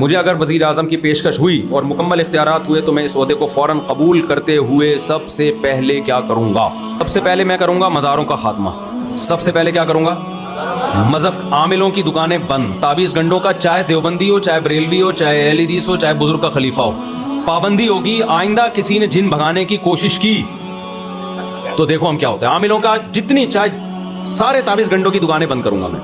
मुझे अगर वज़ीर आज़म की पेशकश हुई और मुकम्मल इख्तियारात हुए तो मैं इस ओहदे को फ़ौरन कबूल करते हुए सबसे पहले क्या करूँगा? सबसे पहले मैं करूँगा मज़ारों का खात्मा। सबसे पहले क्या करूँगा? मज़हब आमिलों की दुकानें बंद, ताबीज़ गंडों का, चाहे देवबंदी हो, चाहे बरेलवी हो, चाहे अहले हदीस हो, चाहे बुजुर्ग का खलीफा हो, पाबंदी होगी। आइंदा किसी ने जिन भगाने की कोशिश की तो देखो हम क्या होता है। आमिलों का जितनी चाहे सारे ताबीज़ गंडों की दुकानें बंद करूँगा मैं।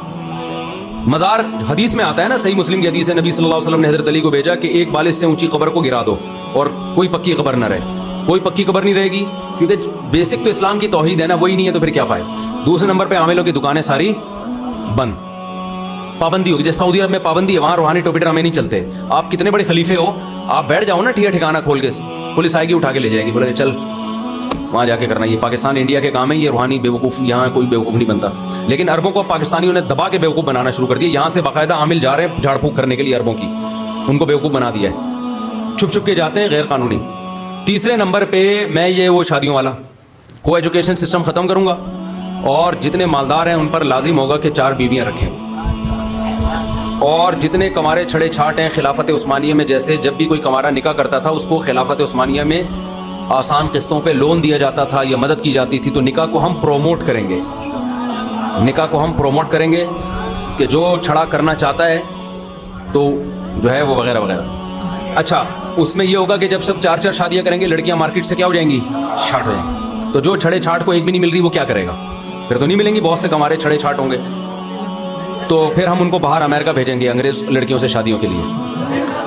मज़ार हदीस में आता है ना, सही मुस्लिम की हदीस है, नबी सल्लल्लाहु अलैहि वसल्लम ने हज़रत अली को भेजा कि एक बालिश से ऊंची कब्र को गिरा दो और कोई पक्की कब्र ना रहे। कोई पक्की कब्र नहीं रहेगी क्योंकि बेसिक तो इस्लाम की तौहीद है ना, वही नहीं है तो फिर क्या फ़ायदा। दूसरे नंबर पे आमिलों की दुकानें सारी बंद, पाबंदी होगी। जैसे सऊदी अरब में पाबंदी है, वहाँ रूहानी टोपी ड्रामे नहीं चलते। आप कितने बड़े खलीफे हो, आप बैठ जाओ ना ठिया ठिकाना खोल के, पुलिस आएगी उठा के ले जाएगी, बोले चल वहाँ जाके करना। ये पाकिस्तान इंडिया के काम है, ये रूहानी बेवकूफ़, यहाँ कोई बेवकूफ़ नहीं बनता। लेकिन अरबों को पाकिस्तानियों ने दबा के बेवकूफ़ बनाना शुरू कर दिया। यहाँ से बाकायदा आमिल जा रहे हैं झाड़ फूक करने के लिए अरबों की, उनको बेवकूफ़ बना दिया है, छुप छुप के जाते हैं, गैर कानूनी। तीसरे नंबर पे मैं ये वो शादियों वाला को एजुकेशन सिस्टम ख़त्म करूँगा और जितने मालदार हैं उन पर लाजिम होगा कि 4 बीवियाँ रखें। और जितने कमारे छड़े छाट हैं खिलाफत उस्मानिया में, जैसे जब भी कोई कमारा निकाह करता था उसको खिलाफत उस्मानिया में आसान किस्तों पे लोन दिया जाता था या मदद की जाती थी, तो निकाह को हम प्रोमोट करेंगे। निकाह को हम प्रोमोट करेंगे कि जो छड़ा करना चाहता है तो जो है वो वगैरह वगैरह। अच्छा, उसमें ये होगा कि जब सब 4-4 शादियाँ करेंगे, लड़कियाँ मार्केट से क्या हो जाएंगी? छाट हो जाएंगी। तो जो छड़े छाट को एक भी नहीं मिल रही वो क्या करेगा? फिर तो नहीं मिलेंगी, बहुत से कमारे छड़े छाट होंगे। तो फिर हम उनको बाहर अमेरिका भेजेंगे अंग्रेज़ लड़कियों से शादियों के लिए,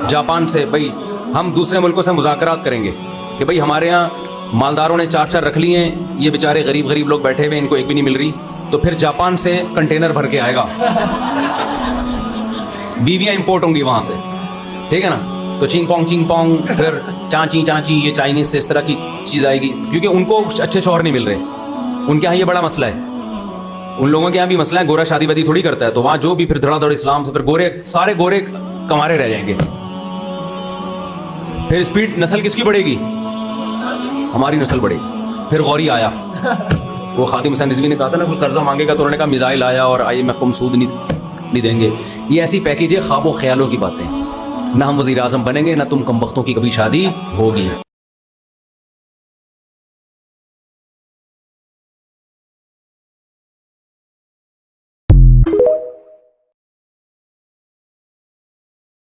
जापान से। भाई हम दूसरे मुल्कों से मुज़ाकरात करेंगे कि भाई हमारे यहाँ मालदारों ने 4-4 रख लिए हैं, ये बेचारे गरीब लोग बैठे हुए, इनको एक भी नहीं मिल रही। तो फिर जापान से कंटेनर भर के आएगा, बीवियाँ इंपोर्ट होंगी वहाँ से, ठीक है ना। तो चिंग पोंग फिर चाची ये चाइनीज़ से इस तरह की चीज़ आएगी, क्योंकि उनको अच्छे शौहर नहीं मिल रहे। उनके यहाँ ये बड़ा मसला है, उन लोगों के यहाँ भी मसला है। गोरा शादी वादी थोड़ी करता है, तो वहाँ जो भी फिर धड़ाधड़ इस्लाम से, फिर गोरे सारे गोरे कमारे रह जाएंगे। फिर स्पीड नस्ल किसकी बढ़ेगी? हमारी नस्ल बढ़ेगी। फिर गौरी आया, वो खादिम हुसैन रिजवी ने कहा था ना, कोई कर्जा मांगेगा तो उन्होंने कहा मिसाइल आया और IMF को हम सूद नहीं देंगे। ये ऐसी पैकेज है ख्वाबों ख्यालों की बातें। ना हम वज़ीर आज़म बनेंगे, ना तुम कम वक्तों की कभी शादी होगी।